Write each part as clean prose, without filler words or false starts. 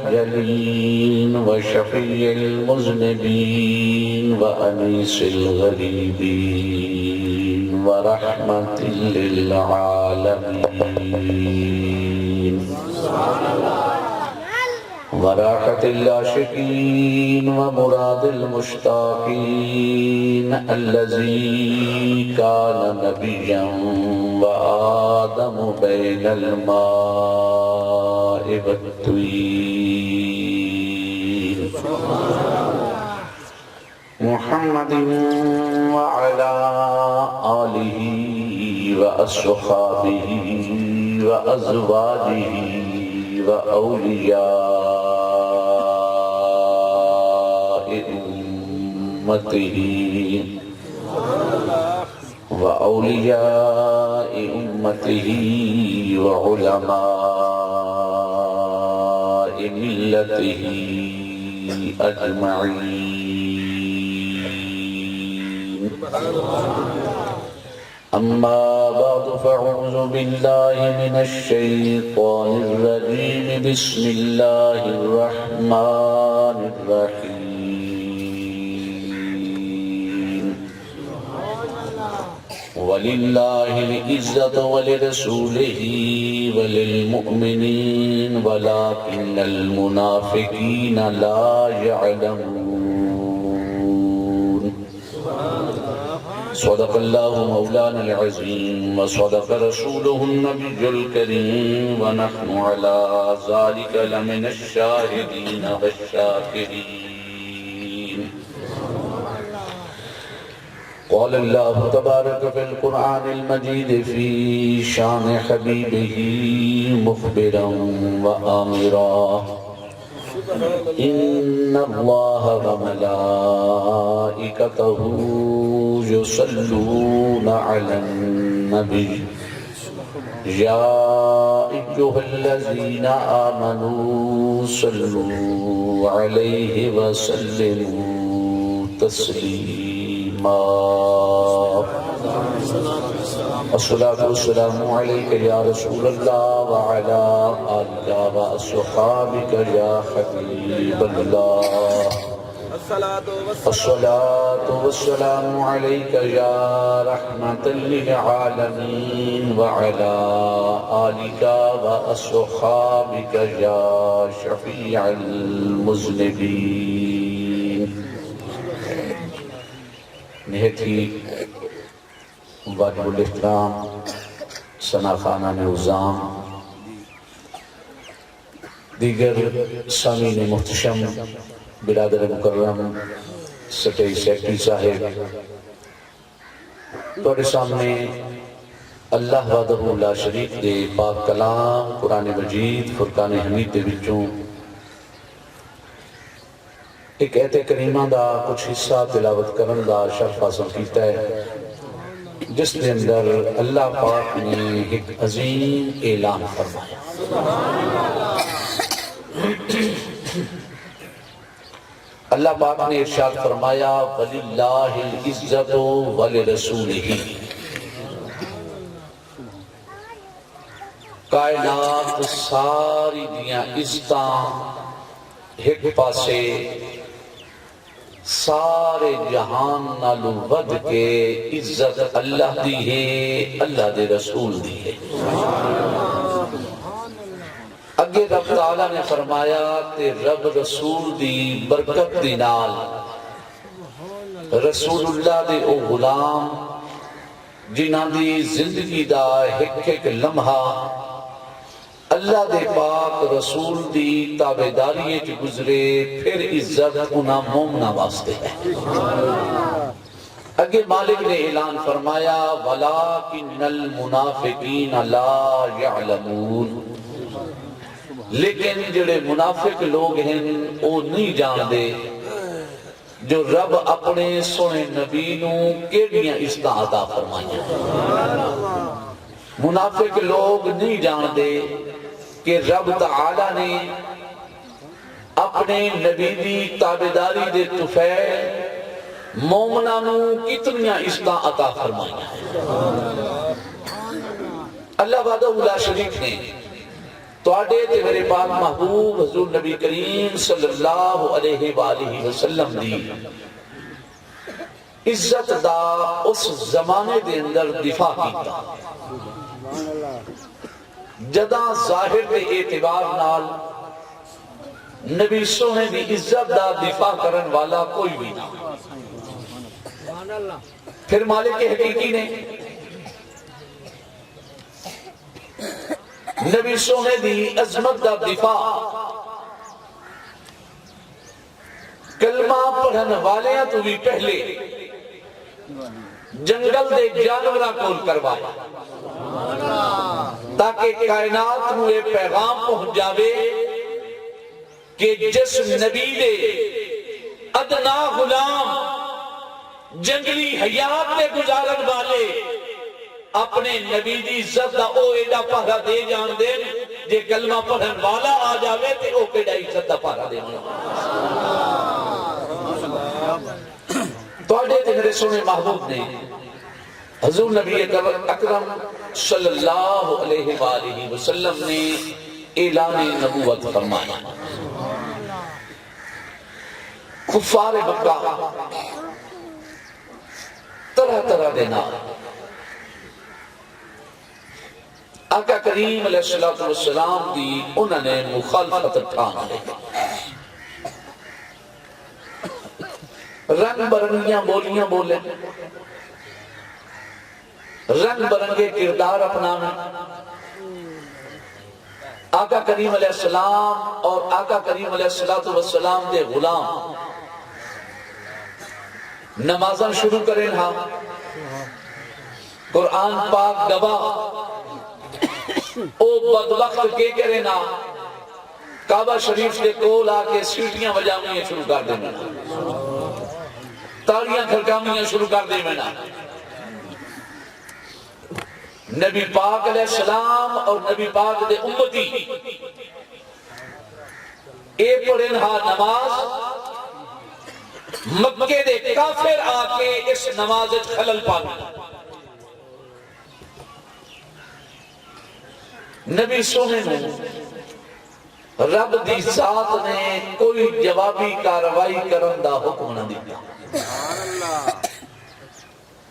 الجليل وشفيع المذنبين وأنيس الغريبين ورحمة للعالمين وراحة العاشقين ومراد المشتاقين الذي كان نبيا وآدم بين الماء والطين محمد وعلى آله وأصحابه وأزواجه وأولياء أمته وعلماء ملته أجمعين أما بعد فأعوذ بالله من الشيطان الرجيم بسم الله الرحمن الرحيم ولله العزة ولرسوله وللمؤمنين ولكن المنافقين لا يعلمون صدق الله مولانا العظيم وصدق رسوله النبي الكريم ونحن على ذلك لمن الشاهدين والشاكرين قال الله تبارك في القرآن المجيد في شان حبيبه مخبرا وآمرا إن الله وملائكته يصلون على النبي يا أيها الذين آمنوا صلوا عليه وسلموا تسليما الصلاة والسلام عليك يا رسول الله وعلى آلك وأصحابك يا حبيب الله الصلاة والسلام عليك يا رحمة للعالمين وعلى آلك وأصحابك يا شفيع المذنبين نہایت ہی واجب الاحترام ثنا خانہ نظام دیگر سامعین محتشم برادر مکرم سٹیج سیکٹری صاحب تھوڑے سامنے اللہ وحدہ لا شریک دے پاک کلام قرآن مجید فرقان حمید دے وچوں ایک ایت کریمہ دا کچھ حصہ تلاوت کرن دا شرف حاصل کیتا ہے جس کے اندر اللہ پاک نے ایک عظیم اعلان فرمایا اللہ پاک نے ارشاد فرمایا وَلِلَّهِ الْعِزَّةُ وَلِرَسُولِهِ کائنات ساری دیاں عزتاں ایک پاسے سارے جہان نالو ود کے عزت اللہ دی ہے اللہ دے رسول دی ہے اگے رب تعالیٰ نے فرمایا تے رب رسول دی برکت دی نال رسول اللہ دے او غلام جنہاں دی زندگی دا ایک لمحہ اللہ دے پاک رسول دی تابعداری چ گزرے پھر عزت انہاں مومنہ واسطے ہے اگے مالک نے اعلان فرمایا وَلَٰكِنَّ الْمُنَافِقِينَ لَا يَعْلَمُونَ لیکن جڑے منافق لوگ ہیں وہ نہیں جان دے جو رب اپنے سونے نبی نو کیڑیاں عزتاں عطا فرمائیاں منافق لوگ نہیں جان دے کہ رب تعالیٰ نے اپنے نبی دی تابعداری دے طفیل مومنہ نو کتنیاں عزتاں عطا فرمائیاں اللہ وحدہ لا شریک نے توڑے تے میرے پاک محبوب حضور نبی کریم صلی اللہ علیہ وآلہ وسلم دی عزت دا اس زمانے دے اندر دفاع کیتا جدا ظاہر دے اعتبار نال نبی سونے دی عزت دا دفاع کرن والا کوئی بھی نہ پھر مالک حقیقی نے نبی سونے دی عظمت دا دفاع کلمہ پڑھن والیاں تو بھی پہلے جنگل دے جانورہ کول کروائے تاکہ کائنات میں یہ پیغام پہنچ جاوے کہ جس نبی دے ادنا غلام جنگلی حیات میں گزارن والے اپنے نبی دی عزت دا او ایڈا پہرا دے جان دے جے کلمہ پڑھن والا آ جاوے تے او ایڈا عزت دا پہرا دے تو آجے تے میرے سونے محبوب نے حضور نبی اکرم صلی اللہ علیہ وآلہ وسلم نے اعلان نبوت فرمایا کفار مکہ طرح طرح دینا آقا کریم علیہ السلام دی انہوں نے مخالفت ٹھان لے رنگ برنگیاں بولیاں بولے رنگ برنگے کردار اپنانا آقا کریم علیہ السلام اور آقا کریم علیہ السلام دے غلام نمازاں شروع کریں ہاں قرآن پاک گواہ او بدبخت کے کریں نا کعبہ شریف کے کول آکے سیٹیاں بجاویاں شروع کر دیں میں تالیاں کھڑکامیاں شروع کر دیں میں نبی پاک علیہ السلام اور نبی پاک دے امتی اے پڑھیں ہاں نماز مکے دے کافر آکے اس نماز خلل پانا نبی سونے نے رب دی ذات نے کوئی جوابی کاروائی کرن دا حکم نہ دیا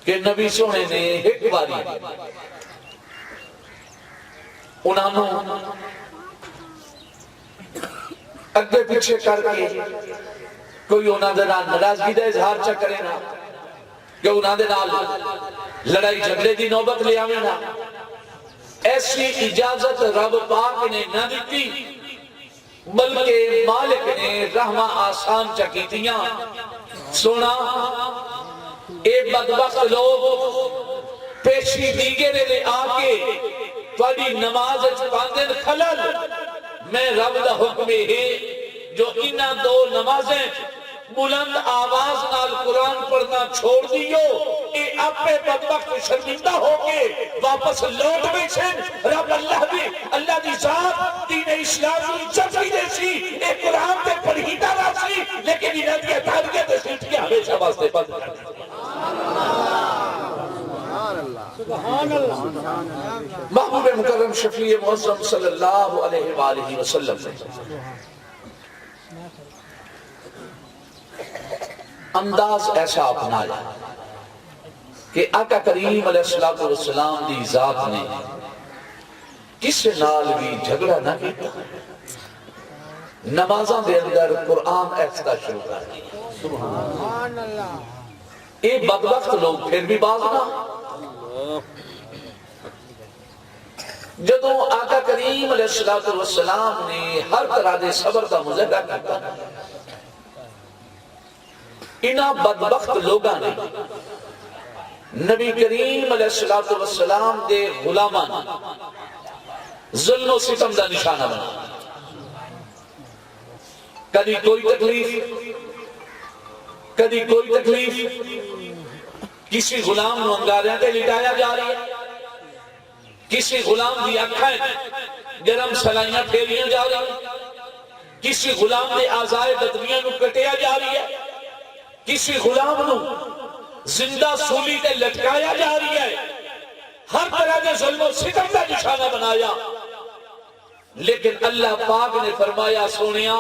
کہ نبی سونے نے ایک باری انہوں اگے پیچھے کر کے کوئی انہوں نے ناراضگی دا اظہار چا کرے نا کہ انہوں نے لڑائی جھگڑے دی نوبت لے آویں نا ایسی اجازت رب پاک نے نہ دیتی بلکہ مالک نے رحمہ آسان چکیتیاں سونا اے بدبخت لوگ پیشی دیگرے لے آکے تھوڑی نماز پاندن خلل میں رب دا حکم ہے جو انہاں دو نمازیں بلند آواز نال قرآن پڑھنا چھوڑ دیو اے اپنے بدبخت شرمندہ ہو کے واپس لوٹ بیچن رب اللہ بھی اللہ دی ذات دین اسلام کی چفری دیسی اے قرآن تے پڑھیتا راسی لیکن انہاں دی اتھارگے تے سلٹکے ہمیشہ واسطے بند کر دی سبحان اللہ محبوب مکرم شفیع معظم صلی اللہ علیہ وآلہ وسلم نے انداز ایسا اپنایا کہ آقا کریم علیہ السلام دی ذات نے کس نال بھی جھگڑا نہ کیتا نمازاں دے اندر قرآن ایسا شروع کر دیا سبحان اللہ اے بدبخت لوگ پھر بھی باز نہ جدوں آقا کریم علیہ السلام نے ہر طرح دے صبر دا مظاہرہ کیتا انہاں بدبخت لوگاں نے نبی کریم علیہ السلام دے غلامان ظلم و ستم دا نشانہ بنا کدی کوئی تکلیف کسی غلام نو انگاریاں تے لٹایا جا رہی ہے کسی غلام دی اکھائیں گرم سلائیاں پھیلیاں جا رہی ہیں کسی غلام دے آزائے بدنیاں نو کٹیا جا رہی ہے کسی غلام نو زندہ سولی تے لٹکایا جا رہی ہے ہر طرح کے ظلم و ستم کا نشانہ بنایا لیکن اللہ پاک نے فرمایا سونیا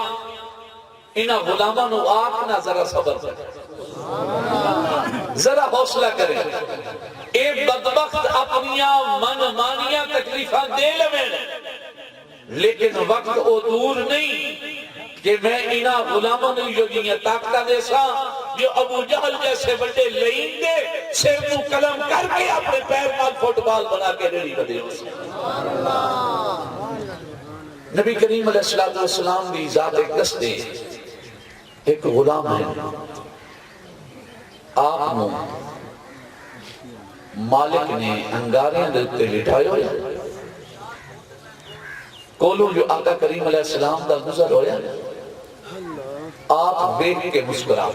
انہاں غلاماں نو آکھنا ذرا صبر کرے، ذرا حوصلہ کرے، اے بدبخت اپنیاں من مانیاں تکلیفاں دے لویں، لیکن وقت او دور نہیں کہ میں انہاں غلاماں نو یہ طاقتاں دے سا جو ابو جہل جیسے بڑے لئین دے سر نو قلم کر کے اپنے پیر نال فٹ بال بنا کے ریڑی بدے ہو سکتا۔ نبی کریم علیہ السلام دی ذات اقدس دے ایک غلام ہے، آپ نو مالک نے انگاریاں دلتے لٹھائے ہویا، کولوں جو آقا کریم علیہ السلام دا گزر ہویا، آپ دیکھ کے مسکرا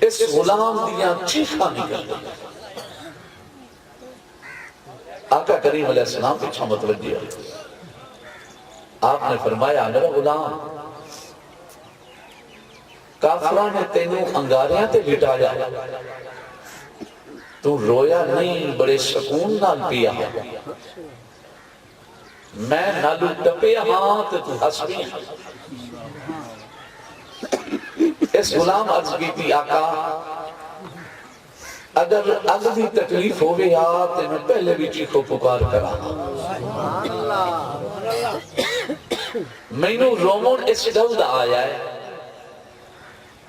اس غلام دیاں چیخاں نکل گئی۔ آقا کریم علیہ السلام پیچھا متوجہ آپ نے فرمایا میرا غلام کافراں نے تینوں انگاریاں تے لٹایا، تو رویا نہیں بڑے سکون نال پیا، میں نالو ٹپے ہاں تے تو ہس بھی۔ اس غلام عرض کی تھی آقا اگر اگلی تکلیف ہو گیا تو میں پہلے بھی چیخو پکار کرا، میں نو رومون اس جلد آیا ہے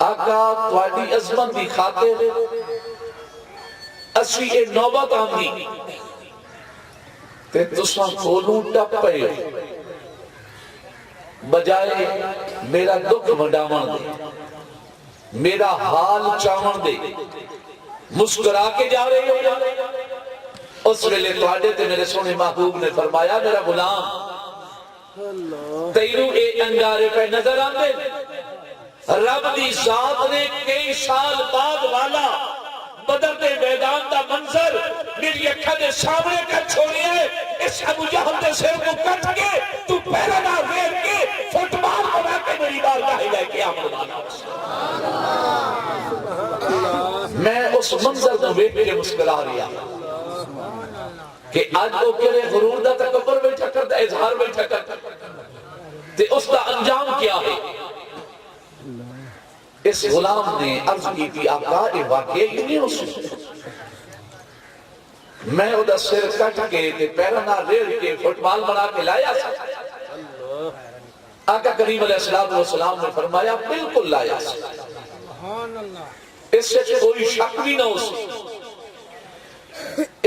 آقا تواڈی عظمت دی خاطر اسی اے نوبت آمدی تے تساں کولوں ٹپ پئے ہو، بجائے میرا دکھ منڈاون دے، میرا حال چاون دے، مسکرا کے جا رہے ہو۔ اس ویلے تواڈے تے میرے سونے محبوب نے فرمایا میرا غلام تینوں اے انگارے پہ نظر آندے، رب دی ذات نے کئی سال بعد والا بدر دے میدان دا منظر میری اکھا دے سامنے کر چھوڑی ہے، اس ابو جہل دے سر کو کٹ کے تو پہلے نہ ویر کے فٹ بال بنا کے میری بارگاہ لے کے آمدانا۔ میں اس منظر کو بیٹھ کے مسکرا رہا کہ آج وہ کرے غرور دا تکبر بیٹھا کرتا، اظہار بیٹھا کرتا، تے اس دا انجام کیا ہے؟ اس غلام نے عرض کی تھی آقا یہ واقعی نہیں ہو سکتا، میں ادھا سر کٹ کے تے پیرنا ریڑ کے فٹ بال بنا کے لایا سا۔ آقا کریم علیہ السلام نے فرمایا بالکل لایا سا، اس سے کوئی شک بھی نہ ہو سکتا۔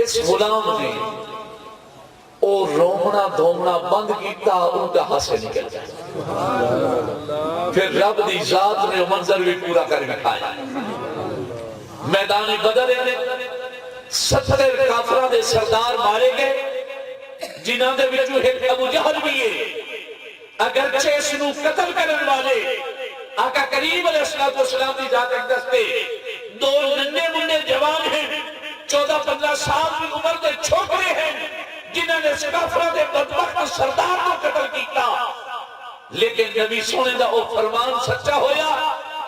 اس غلام نے او رومنا دھومنا بند کیتا، ان کا حاصل نکل گیا۔ پھر رب دی ذات نے منظر بھی پورا کر دکھایا، میدان بدر ہے 70 کافرہ دے سردار مارے گئے، جنہاں دے وچوں ایک ابو جہل بھی ہے، اگرچہ اس نو قتل کرن والے آقا کریم علیہ السلام دی ذات اقدس پہ دو ننھے منڈے جوان ہیں، 14-15 سال کی عمر دے چھوکرے ہیں، جنہاں نے کافرہ دے بدبخت سردار کو قتل کیتا، لیکن نبی سونے دا او فرمان سچا ہویا،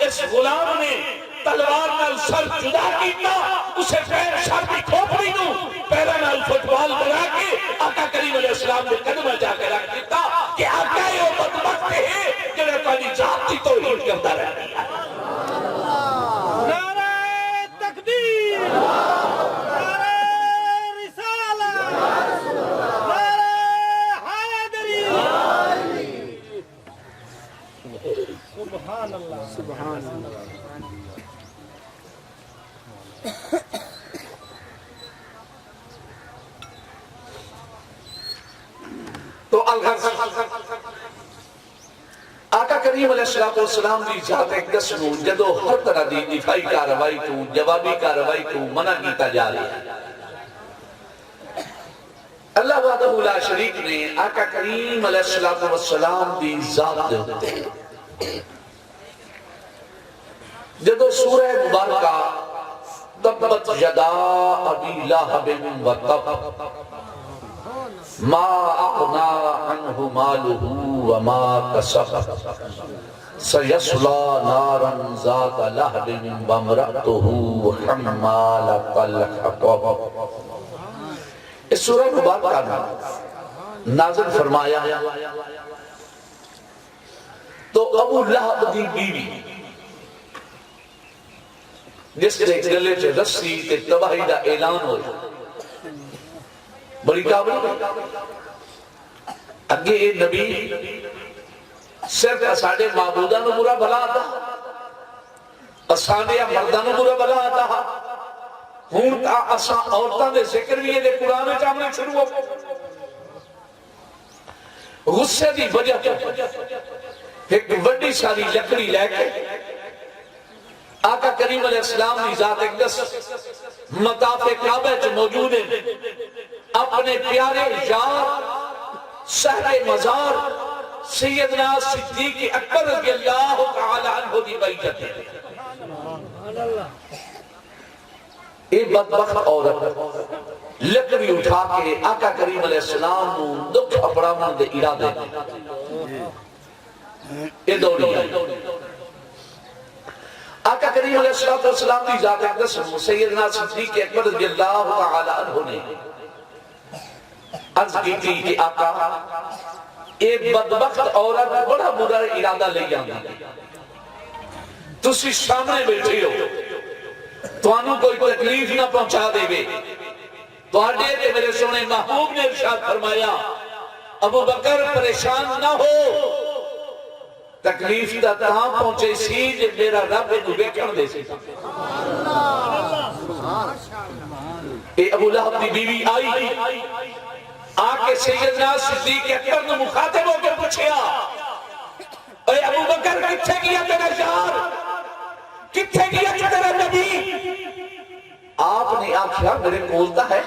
اس غلام نے تلوار نال سر جدا کیتا، اسے پیر شرطی کھوپڑی نو پیرا نال فٹ بال بنا کے آقا کریم علیہ السلام نے قدمہ جا کے رکھ دیتا کہ آقا یہ او بدبخت ہے جنہیں پانی ذاتی توحید کرتا رہ دیا۔ نعرہ تکبیر، نعرہ رسالہ، نعرہ حیدری، سبحان اللہ، سبحان اللہ۔ تو آقا کریم علیہ السلام دی ذات اقدس نو جدو ہر طرح دی دفاعی کاروائی تو جوابی کاروائی تو منع کیتا جا رہا ہے، اللہ وحدہ لا شریک نے آقا کریم علیہ السلام دی ذات دے ہوتے جدو سورہ مبارکہ تبت یدا ابی لہب وتب ما اغنا عنہ مالہ وما کسب سیصلی نارا ذات لہب وامرأتہ حمالۃ الحطب۔ اس سورہ مبارکہ میں نازل فرمایا تو ابو لہب دی بیوی جس دے گلے چ رسی تے تباہی دا اعلان ہویا بڑی کابل اگے اے نبی صرف ساڈے معبوداں نوں برا بھلا آتا ساڈے مرداں نوں برا بھلا آتا ہن تا اساں عورتاں دے ذکر بھی یہ قرآن وچ آمنے شروع ہو غصے دی وجہ ایک وڈی ساری لکڑی لے کے آقا کریم علیہ السلام کی ذات اقدس مطاف کعبہ جو موجود ہے اپنے پیارے یار صاحب مزار سیدنا صدیق اکبر رضی اللہ تعالی عنہ دی بیعت ہے ایک بدبخت عورت لکڑی اٹھا کے آقا کریم علیہ السلام کو دکھ اپڑامن دے ارادے یہ دوڑی ہے آقا کریم علیہ السلام کی ذات اقدس سیدنا صدیق اکبر رضی اللہ تعالی عنہ نے عرض کی تھی کہ آقا ایک بدبخت عورت بڑا برا ارادہ لے جاندی تسی سامنے بیٹھے ہو توانوں کوئی تکلیف نہ پہنچا دے گے تو آڈے تے میرے سونے محبوب نے ارشاد فرمایا ابو بکر پریشان نہ ہو تکلیف دا تہاں پہنچے سی جے میرا رب انہوں بیکھن دے سی اے ابو لہب دی بیوی آئی آکے سیدنا صدیق اکبر نے مخاطب ہو کے پوچھیا اے ابو بکر کتھے گیا تیرا یار کتھے گیا تیرا نبی آپ نے آکھیا میرے کولتا ہے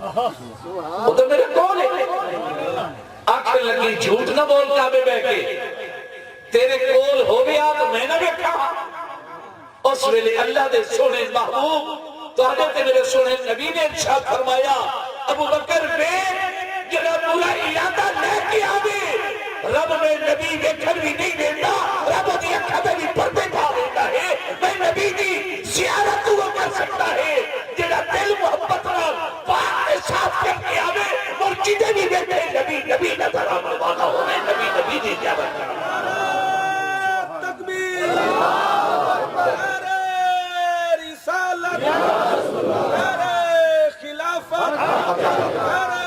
وہ تو میرے کول ہے آنکھیں لگی جھوٹ نہ بول کعبے بے کے تیرے کول ہو گیا تو میں نہ بیٹھا اس ویلے اللہ دے سونے محبوب تو حضرت میرے سونے نبی نے ارشاد فرمایا ابو بکر بے جڑا پورا ارادہ لے کے آوے رب میں نبی بیٹھن بھی نہیں دیتا رب دی اکھا میں بھی پردے پا دیتا ہے میں نبی دی زیارت وہ کر سکتا ہے جڑا دل محبت نال پاک کے ساتھ کر کے آوے اور جدے بھی بیٹھے نبی نظر آمد والا ہونے نبی دی زیارت کرنا تکبیر نعرہ رسالت نعرہ خلافت نعرہ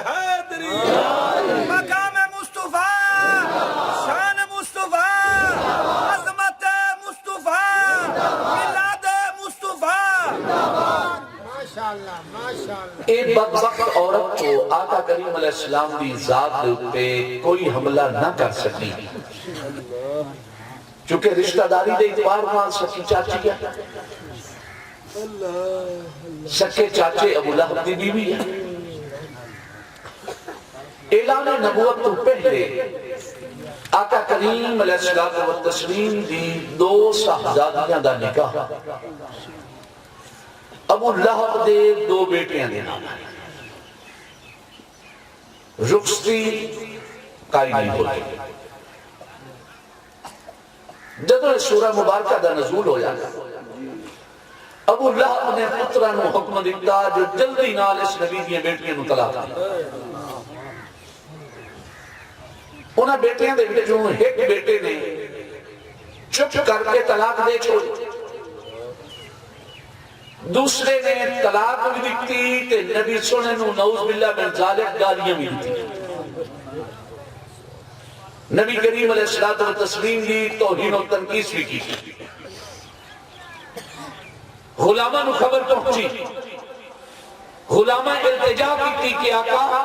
حیدری مقام مصطفیٰ شان مصطفیٰ عظمت مصطفیٰ ملاد مصطفیٰ ایک بدبخت عورت کو آقا کریم علیہ السلام دی ذات پہ کوئی حملہ نہ کر سکی چونکہ رشتہ داری دے اعتبار مان سکی چاچی ہے سکے چاچے ابو لہب دی بیوی ہے اعلان نبوت تو پہلے آقا کریم علیہ السلام دی دو صاحبزادیاں دا نکاح ابو لہب دے دو بیٹیاں دے نام رخصتی قائم نہیں ہوئی جدو سورہ مبارکہ دا نزول ہو جاتا ابو لہب نے پترہ نو حکم دیتا جو جلدی نال اس نبی دی بیٹیاں نو طلاق دیا انہاں بیٹیاں دے جو ایک بیٹے نے چپ کر کے طلاق دے چھوڑی دوسرے نے طلاق بھی دیتی تے نبی سنے نو نعوذ باللہ من ذالک گالیاں بھی دیتی نبی کریم علیہ الصلوۃ والتسلیم دی توہین و تنقیص بھی کی غلامہ نو خبر پہنچی غلامہ التجا کی کہ آقا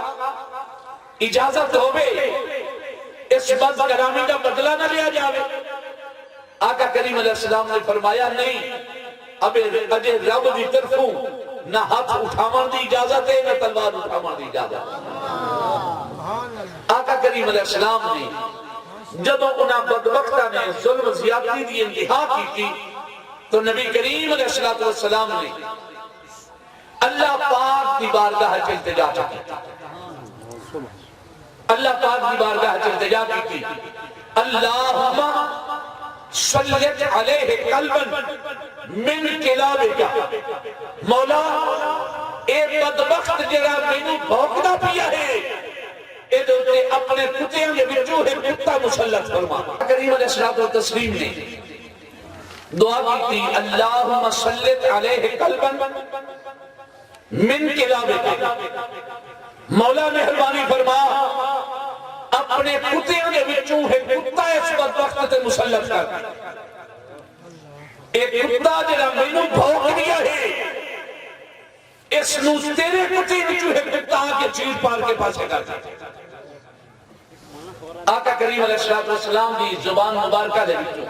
اجازت ہوئے اس بد کرامی کا بدلہ نہ لیا جاوے آقا کریم علیہ السلام نے فرمایا نہیں اب اجے رب دی طرفوں نہ ہاتھ اٹھاون دی اجازت ہے نہ تلوار اٹھاون دی اجازت آقا کریم علیہ السلام نے جدو انہاں بدبختہ نے ظلم زیادتی دی انتہا کی تھی تو نبی کریم علیہ السلام نے اللہ پاک دی بارگاہ چ التجا کی اللہ پاک دی بارگاہ چ التجا کی اللہم صلیت علیہ قلبا من کلابکا مولا اے بدبخت جڑا مینوں بھوکدا پیا ہے ادھے تے اپنے کتیاں دے وچوں ایک کتا مسلط فرما۔ کریم علیہ الصلوۃ والتسلیم نے دعا کی تھی اللہم سلط علیہ قلبا من کلابک، مولا مہربانی فرما اپنے کتیاں دے وچوں ایک کتا اس بدبخت تے مسلط کر، ایک کتا جڑا مینوں بھوک دیا ہے اس نو تیرے کتے وچوں ایک کتا کے چیز پار کے پاسے کر دے۔ آقا کریم علیہ الصلوۃ والسلام دی زبان مبارکہ دے وچوں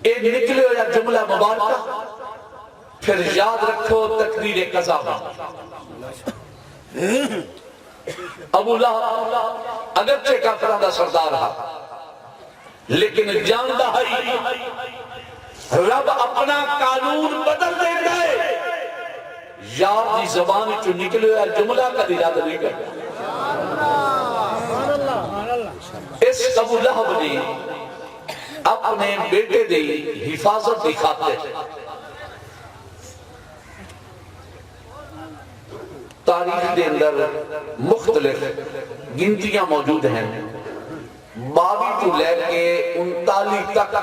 ایک نکلے ہو یا جملہ مبارکہ، پھر یاد رکھو تقدیر قضا۔ ابو لہب اگرچہ کافروں دا سردار رہا لیکن جاندا ہے رب اپنا قانون بدل دے گئے، یار دی زبان چو نکلے ہو یا جملہ کا یاد نہیں کرتا۔ اس ابو لہب نے اپنے بیٹے دی حفاظت دی خاطر تاریخ دے اندر مختلف گنتیاں موجود ہیں، 22 تو لے کے 39 تک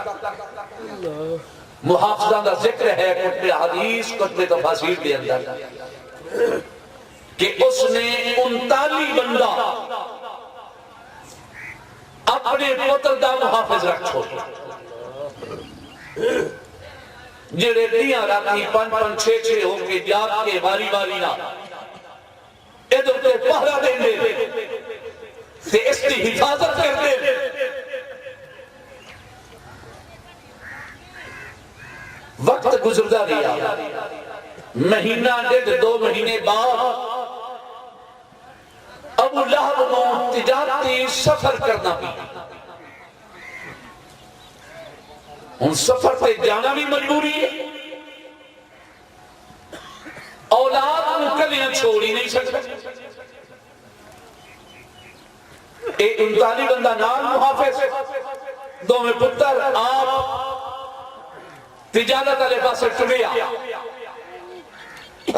محافظہ دا ذکر ہے کتب حدیث کتب تفاسیر دے اندر کہ اس نے 39 بندہ اپنے پتر دا محافظ رکھ چھوڑا، جڑے دیاں راتی 5-5 6-6 ہو کے جاگ کے باری باری نہ ادھر تے پہرا دیں دے تے اس کی حفاظت کر دے۔ وقت گزردا رہا، مہینہ 1.5-2 مہینے بعد ابو لہب کو تجارتی سفر کرنا پڑا، ان سفر پہ جانا بھی مجبوری ہے، اولاد کو کلیاں چھوڑی نہیں سکتا، ایک 39 بندہ نال محافظ، دو میں پتر آپ تجارت والے پاسے ٹریا،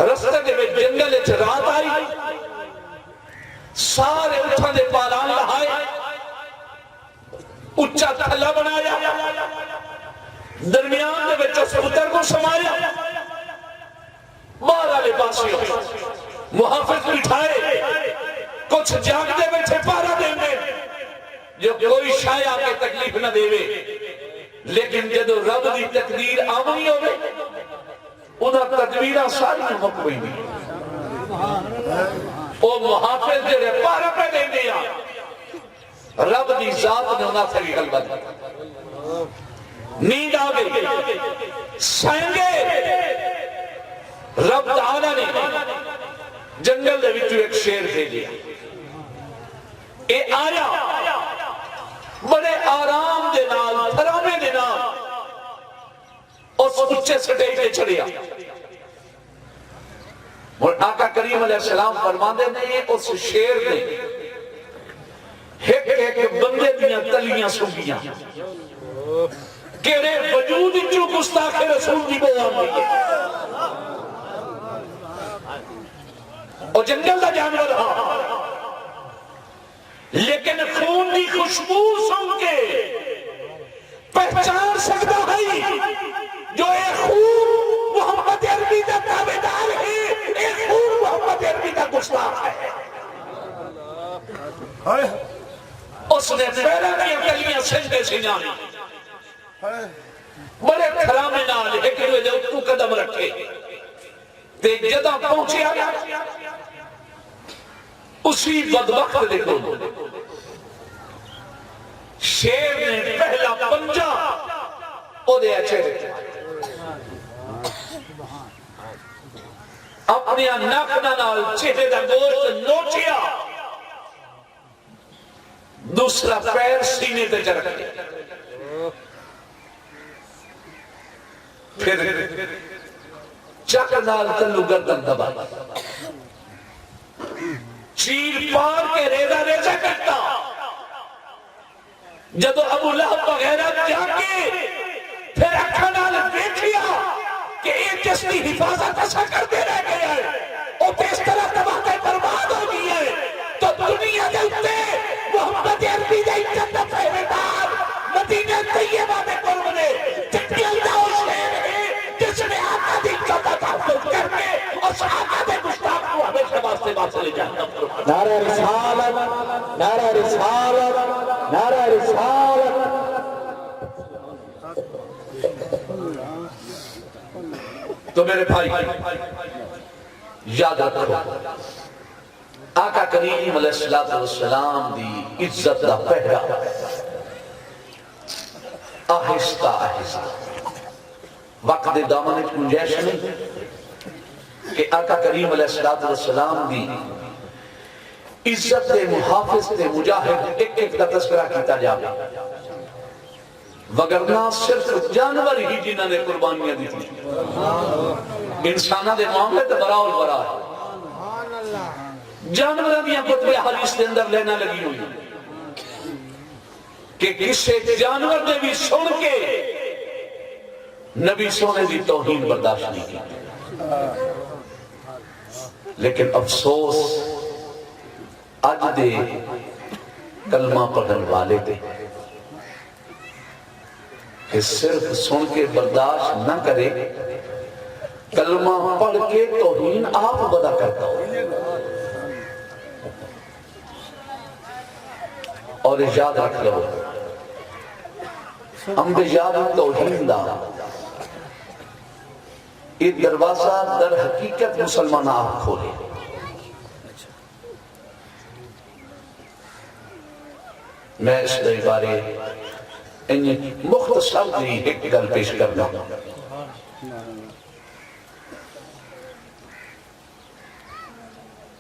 رستے دے میں جنگل وچ رات آئی، سارے اٹھاں دے پالان لہائے، اچھا تھلا بنایا، درمیان دے وچ اس پتر کو سمایا، باہر والے پاسے محافظ بٹھائے، کچھ جاگ دے بیٹھے پارا دیں گے جو کوئی شاید آکے تکلیف نہ دے وے، لیکن جدو رب دی تقدیر آمنی ہوئے انہاں تدبیرہ ساری مقبوئی نہیں، او محافظ جڑے پارا پہ دیں دیا، رب دی ذات نے انہاں سے غلبہ دی، نیند آگئی سائنگے، رب تعالیٰ نے جنگل دے وچوں ایک شیر دے دیا، اے آیا بڑے آرام دے نال تھرامے دے نال اس اچھے سٹیج پہ چڑھیا، اور آقا کریم علیہ السلام فرماندے نے اس شیر نے ایک بندے دیاں تلیاں سنگیاں، کیڑے وجود جو گستاخ رسول دی بوام ہوئی ہے، اور جنگل دا جانور رہا لیکن خون دی خوشبو سن کے پہچان سکتا ہے جو اے خون محمد عربی دا تابعدار ہے، اے خون محمد عربی دا گستاخ ہے۔ اس نے پہلے دیا کلیاں سجدے سے جانی، بڑے کھرامے نال ایک روئے جو تو قدم رکھے تے جدہ پہنچے آیا، اسی بدبخت دیکھو شیر نے پہلا پنجا او دے اچھے اپنی ناکنا نال چہرے دا گوشت نوچیا، دوسرا پیر سینے تے چرک گیا، پھر چک نال تلو گردن دبا، چیر پار کے ریزہ ریزہ کرتا، جدو ابو لہب وغیرہ جا کے پھر اکھا نال دیکھیا جس کی حفاظت ایسا کرتے رہ گئے ہیں وہ اس طرح تباہ برباد ہو گئی ہے تو دنیا کے اتے محمد عربی دے جنت پہرےدار مدینہ طیبہ میں قربنے جنگل دا وہ شہر ہے جس نے آقا دی عزت تحفظ کر کے اور صحابہ دے گستاخ کو ہمیشہ واسطے لے جہنم فرمایا. نعرہ رسالت، نعرہ رسالت، نعرہ رسالت. تو میرے بھائی یاد رکھو آقا کریم علیہ السلام دی عزت دا پہرا آہستہ آہستہ وقت دے دامن ایک گنجائش نہیں کہ آقا کریم علیہ السلام دی عزت دے محافظ دے مجاہد ایک ایک کا تذکرہ کیتا جاتا وگرنہ صرف جانور ہی جنہوں نے قربانیاں دی تھی انسانہ دے معاملے تے براؤ البرا ہے جانورہ دیا کتب حدیث دے اندر لینا لگی ہوئی کہ کسے جانور نے بھی سن کے نبی سونے دی توہین برداشت نہیں کی لیکن افسوس آج دے کلمہ پڑھن والے دے کہ صرف سن کے برداشت نہ کرے کلمہ پڑھ کے توہین آپ بدا کرتا ہو اور یاد رکھ لو انبیاء توحید دا یہ دروازہ در حقیقت مسلمان آپ کھولے میں اس دے بارے انہیں مختصر دی ایک گل پیش کرنا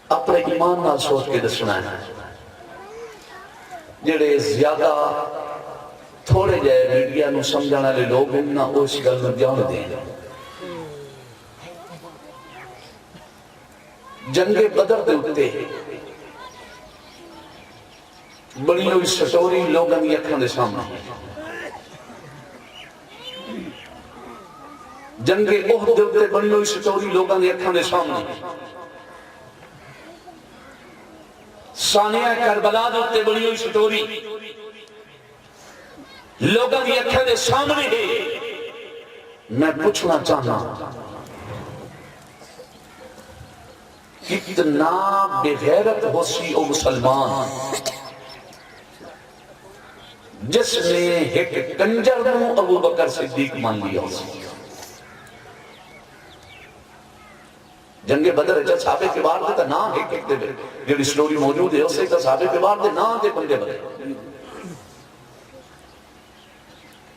اپنے ایمان نال سوچ کے دسنا ہے جڑے زیادہ تھوڑے جائے میڈیا نو سمجھانا لے لوگ نہ اس گل میں جان دیں جنگ بدر دے اتے بڑی ہوئی سٹوری لوگوں کی اکھاں دے سامنے جنگ احد دے اتے بڑی ہوئی سٹوری لوگوں کی اکھاں دے سامنے ثانیہ کربلا دے اتے بڑی ہوئی سٹوری لوگوں کی اکھاں دے سامنے ہے میں پوچھنا چاہنا کتنا بغیرت ہو سی او مسلمان جس نے ایک کنجر نو ابو بکر صدیق مان لیا ہو سی جنگ بدر ہے صحابے کے بار دے تا نام ایک ایک دے جو سٹوری موجود ہے اسے تا صحابے کے بار دے نام دے بندے بدر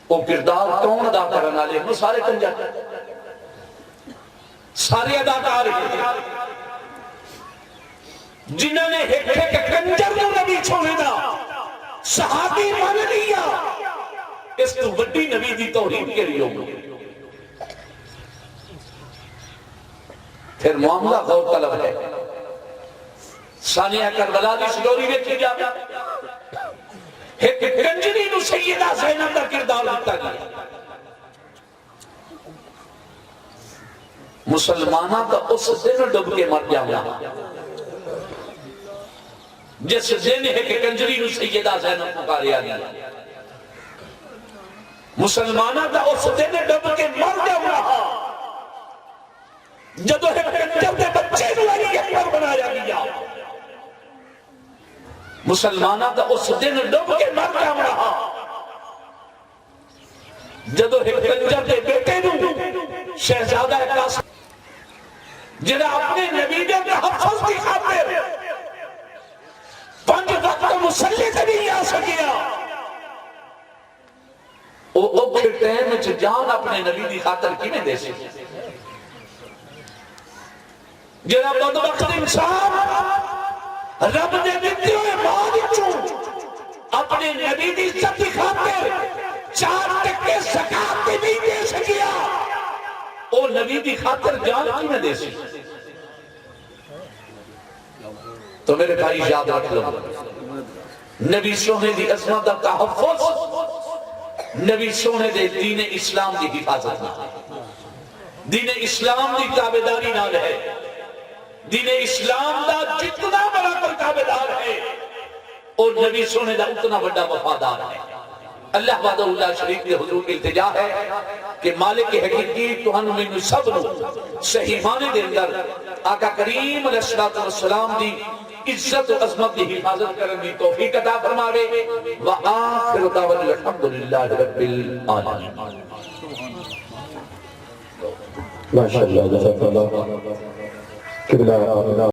وہ کردار کون ادا کرنا لے وہ سارے کنجر سارے ادا کر جنہوں نے ایک کنجر نو نبی چھوڑے دا صحابی مان لیا اس تو بڑی نبی دی توحید کے لیے ہوگی پھر معاملہ غور طلب ہے ثانیہ کربلا دی سٹوری ویکھی جا ایک کنجری نو سیدہ زینب دا کردار دیتا گیا مسلمانہ کا اس دن ڈب کے مر جانا جس دن ہے کہ کنجری نو سیدہ زینب پکاریا گیا مسلمانہ کا اس دن ڈب کے مر جانا جدو ہے کنجر دے بچے نو علی اکبر بنایا گیا مسلمانہ کا اس دن ڈب کے مر جانا جدو ہے کنجر دے بیٹے نو شہزادہ قاسم جنہا اپنے نبی دے تحفظ کی خاطر 5 وقت مسلح سے نہیں آ سکیا وہ اوکھے ٹائم میں جان اپنے نبی دی خاطر کی میں دے سکے جنہا بدبخت انسان رب نے دیتے ہوئے مالی چون اپنے نبی دی عزت دی خاطر 4 ٹکے زکات بھی نہیں دے سکیا وہ نبی دی خاطر جان کی میں دے سکے تو میرے بھائی یاد رکھ لو نبی سونے دی عظمت دا تحفظ نبی سونے دے دین اسلام دی حفاظت دین اسلام دی تابعداری نال ہے، دین اسلام دا جتنا برابر تابعدار ہے اور نبی سونے دا اتنا بڑا وفادار ہے۔ اللہ وحدہ لا شریک کے حضور کی التجا ہے کہ مالک حقیقی تو ہم میں سب نو صحیح معنی دے اندر آقا کریم علیہ السلام دی عزت و عظمت دی حفاظت کرنے دی توفیق عطا فرماوے۔ وآخر دعوانا الحمدللہ رب العالمین۔ ماشاءاللہ جزاک اللہ قبلہ